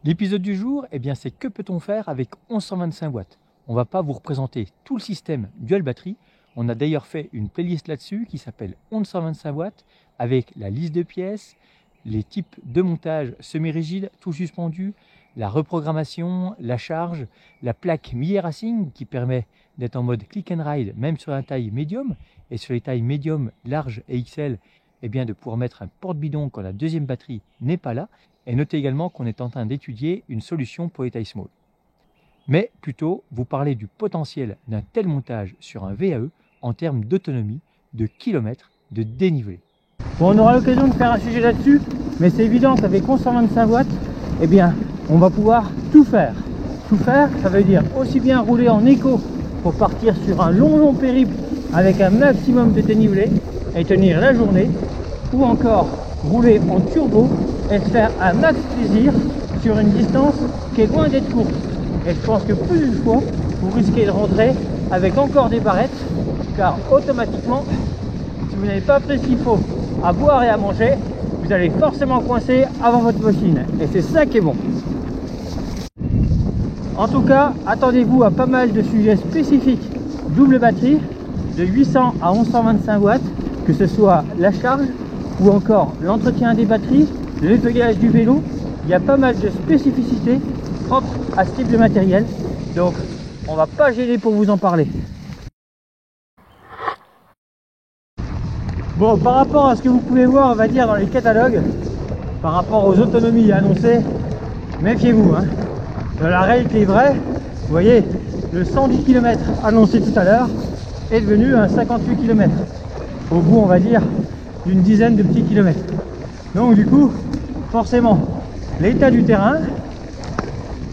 L'épisode du jour, c'est que peut-on faire avec 1125 watts. On ne va pas vous représenter tout le système dual batterie. On a d'ailleurs fait une playlist là-dessus qui s'appelle 1125 watts avec la liste de pièces, les types de montage semi-rigide, tout suspendu, la reprogrammation, la charge, la plaque Mi Racing qui permet d'être en mode click and ride même sur la taille médium et sur les tailles médium, large et XL, de pouvoir mettre un porte-bidon quand la deuxième batterie n'est pas là. Et notez également qu'on est en train d'étudier une solution pour les tailles small. Mais plutôt vous parler du potentiel d'un tel montage sur un VAE en termes d'autonomie, de kilomètres, de dénivelé. Bon, on aura l'occasion de faire un sujet là-dessus, mais c'est évident qu'avec 1125 watts, on va pouvoir tout faire. Tout faire, ça veut dire aussi bien rouler en éco pour partir sur un long périple avec un maximum de dénivelé et tenir la journée, ou encore rouler en turbo et se faire un max plaisir sur une distance qui est loin d'être courte. Et je pense que plus d'une fois, vous risquez de rentrer avec encore des barrettes, car automatiquement, si vous n'avez pas pris ce qu'il faut à boire et à manger, vous allez forcément coincer avant votre machine. Et c'est ça qui est bon. En tout cas, attendez-vous à pas mal de sujets spécifiques double batterie de 800 à 1125 watts, que ce soit la charge ou encore l'entretien des batteries, le nettoyage du vélo. Il y a pas mal de spécificités propres à ce type de matériel, donc on va pas gêner pour vous en parler. Bon, par rapport à ce que vous pouvez voir, on va dire dans les catalogues, par rapport aux autonomies annoncées, méfiez-vous, la réalité est vraie. Vous voyez, le 110 km annoncé tout à l'heure est devenu un 58 km au bout, on va dire, d'une dizaine de petits kilomètres. Donc du coup, forcément, l'état du terrain,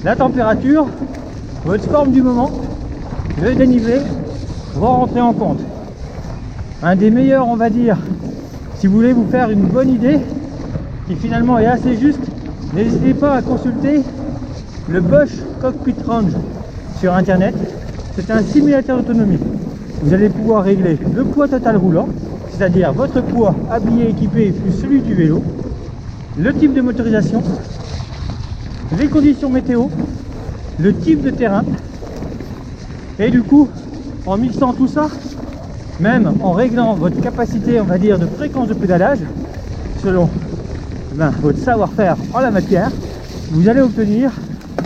la température, votre forme du moment, le dénivelé vont rentrer en compte. Un des meilleurs, on va dire, si vous voulez vous faire une bonne idée, qui finalement est assez juste, n'hésitez pas à consulter le Bosch Cockpit Range sur internet. C'est un simulateur d'autonomie. Vous allez pouvoir régler le poids total roulant, c'est-à-dire votre poids habillé, équipé, plus celui du vélo, le type de motorisation, les conditions météo, le type de terrain, et du coup, en mixant tout ça, même en réglant votre capacité, on va dire, de fréquence de pédalage, selon votre savoir-faire en la matière, vous allez obtenir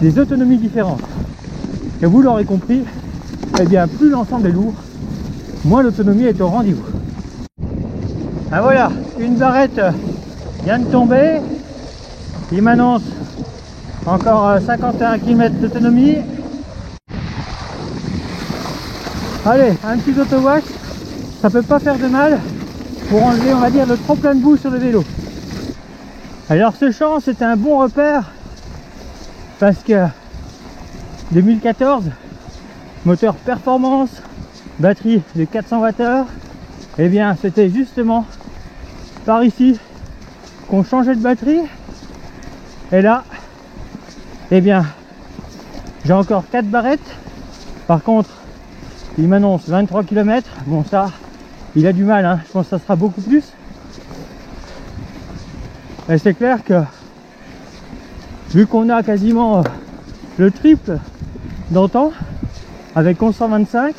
des autonomies différentes. Et vous l'aurez compris, plus l'ensemble est lourd, moins l'autonomie est au rendez-vous. Ah voilà, une barrette vient de tomber. Il m'annonce encore 51 km d'autonomie. Allez, un petit auto-wash, ça peut pas faire de mal pour enlever, on va dire, le trop plein de boue sur le vélo. Alors ce champ, c'était un bon repère parce que 2014, moteur performance, batterie de 400 Wh, c'était justement par ici qu'on changeait de batterie. Et là, j'ai encore 4 barrettes. Par contre, il m'annonce 23 km. Bon, ça, il a du mal, je pense que ça sera beaucoup plus. Et c'est clair que vu qu'on a quasiment le triple dans temps avec 1125,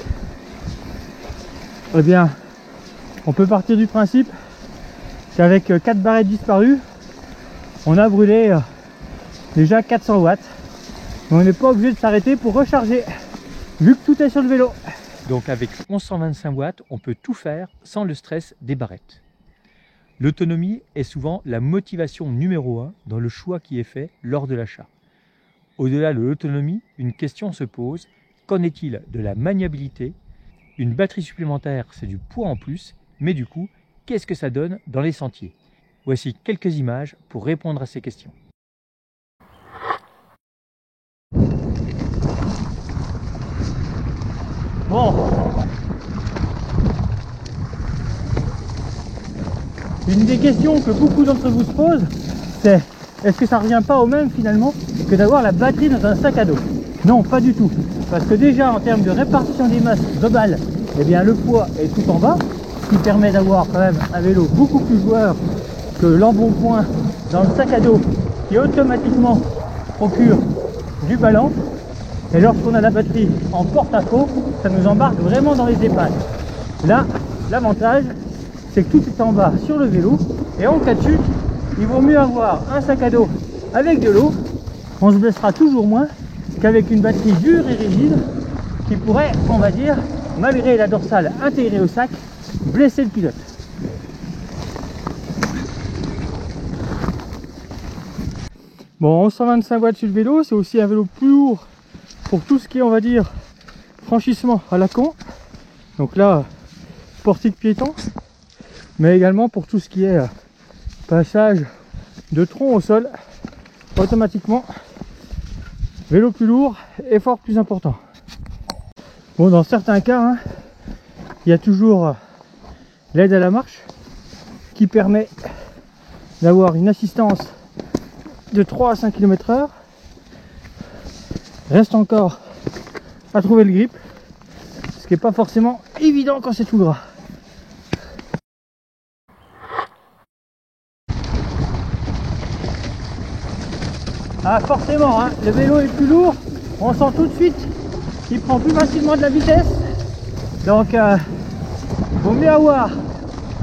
on peut partir du principe qu'avec 4 barrettes disparues, on a brûlé déjà 400 watts. Mais on n'est pas obligé de s'arrêter pour recharger, vu que tout est sur le vélo. Donc avec 1125 watts, on peut tout faire sans le stress des barrettes. L'autonomie est souvent la motivation numéro 1 dans le choix qui est fait lors de l'achat. Au-delà de l'autonomie, une question se pose, qu'en est-il de la maniabilité? Une batterie supplémentaire, c'est du poids en plus, mais du coup, qu'est-ce que ça donne dans les sentiers? Voici quelques images pour répondre à ces questions. Bon, une des questions que beaucoup d'entre vous se posent, c'est est-ce que ça ne revient pas au même finalement que d'avoir la batterie dans un sac à dos? Non, pas du tout. Parce que déjà en termes de répartition des masses globales, le poids est tout en bas, ce qui permet d'avoir quand même un vélo beaucoup plus joueur que l'embonpoint dans le sac à dos qui automatiquement procure du ballon. Et lorsqu'on a la batterie en porte-à-faux, ça nous embarque vraiment dans les épingles. Là, l'avantage, c'est que tout est en bas sur le vélo. Et en cas de chute, il vaut mieux avoir un sac à dos avec de l'eau. On se blessera toujours moins qu'avec une batterie dure et rigide qui pourrait, on va dire, malgré la dorsale intégrée au sac, blesser le pilote. Bon, 125 watts sur le vélo, c'est aussi un vélo plus lourd pour tout ce qui est, on va dire, franchissement à la con. Donc là, portique piéton, mais également pour tout ce qui est passage de tronc au sol, automatiquement, vélo plus lourd, effort plus important. Bon, dans certains cas, hein, il y a toujours l'aide à la marche qui permet d'avoir une assistance de 3 à 5 km/h. Reste encore à trouver le grip, ce qui n'est pas forcément évident quand c'est tout gras. Ah forcément, hein, le vélo est plus lourd, on sent tout de suite qu'il prend plus facilement de la vitesse. Donc vaut mieux avoir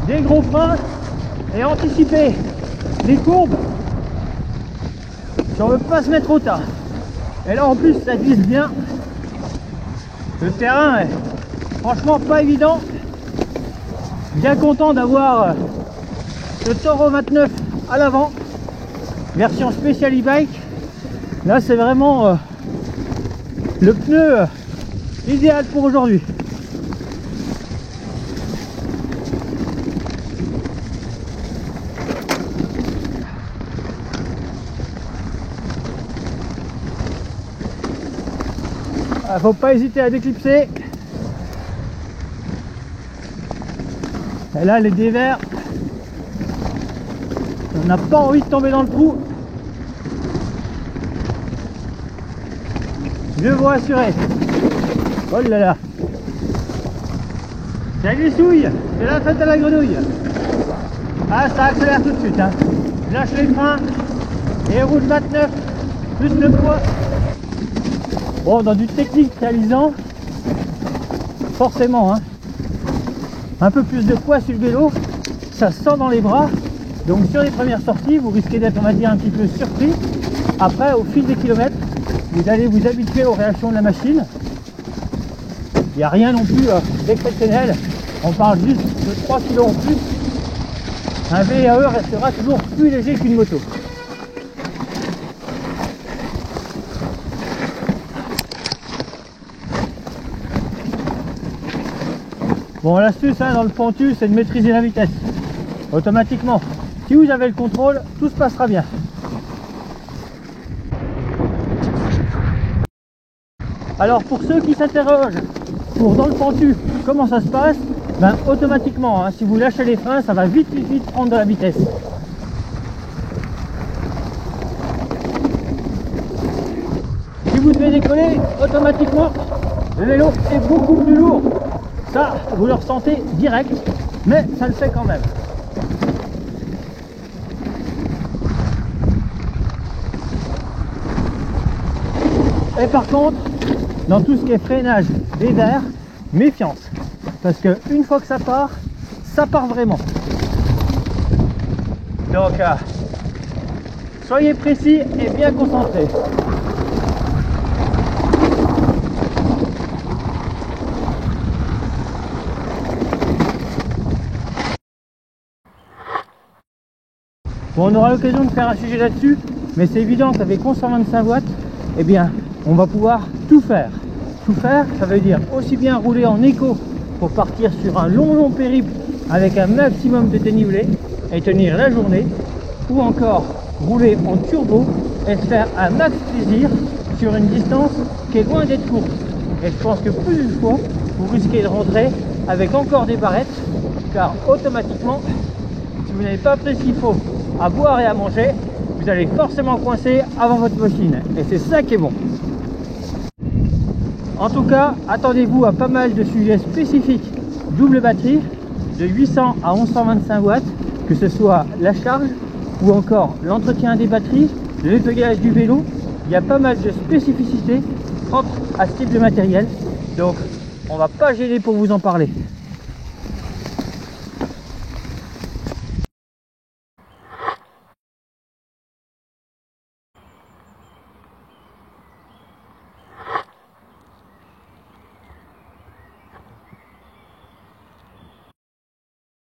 des gros freins et anticiper les courbes si on veut pas se mettre au tas. Et là en plus ça glisse bien. Le terrain est franchement pas évident. Bien content d'avoir le Toro 29 à l'avant, version spéciale e-bike. Là c'est vraiment le pneu idéal pour aujourd'hui. Faut pas hésiter à déclipser. Et là les dévers, on n'a pas envie de tomber dans le trou. Mieux vous rassurer. Oh là là, ça glissouille, c'est la fête à la grenouille. Ah ça accélère tout de suite, hein. Lâche les freins et roule 29 plus le poids. Bon, dans du technique réalisant, forcément, hein, un peu plus de poids sur le vélo, ça se sent dans les bras. Donc sur les premières sorties, vous risquez d'être, on va dire, un petit peu surpris. Après, au fil des kilomètres, vous allez vous habituer aux réactions de la machine. Il n'y a rien non plus d'exceptionnel. On parle juste de 3 kg en plus. Un VAE restera toujours plus léger qu'une moto. Bon, l'astuce hein, dans le pentu, c'est de maîtriser la vitesse automatiquement. Si vous avez le contrôle, tout se passera bien. Alors pour ceux qui s'interrogent pour dans le pentu comment ça se passe, ben automatiquement, hein, si vous lâchez les freins, ça va vite prendre de la vitesse. Si vous devez décoller, automatiquement, le vélo est beaucoup plus lourd. Ça, vous le ressentez direct, mais ça le fait quand même. Et par contre, dans tout ce qui est freinage des verres, méfiance. Parce qu'une fois que ça part vraiment. Donc, soyez précis et bien concentrés. Bon, on aura l'occasion de faire un sujet là-dessus, mais c'est évident qu'avec 125 watts, eh bien, on va pouvoir tout faire. Tout faire, ça veut dire aussi bien rouler en éco pour partir sur un long périple avec un maximum de dénivelé et tenir la journée, ou encore rouler en turbo et se faire un max plaisir sur une distance qui est loin d'être courte. Et je pense que plus d'une fois, vous risquez de rentrer avec encore des barrettes, car automatiquement, si vous n'avez pas pris ce qu'il faut à boire et à manger, vous allez forcément coincer avant votre machine. Et c'est ça qui est bon. En tout cas, attendez-vous à pas mal de sujets spécifiques double batterie de 800 à 1125 watts, que ce soit la charge ou encore l'entretien des batteries, le nettoyage du vélo, il y a pas mal de spécificités propres à ce type de matériel. Donc on va pas gêner pour vous en parler.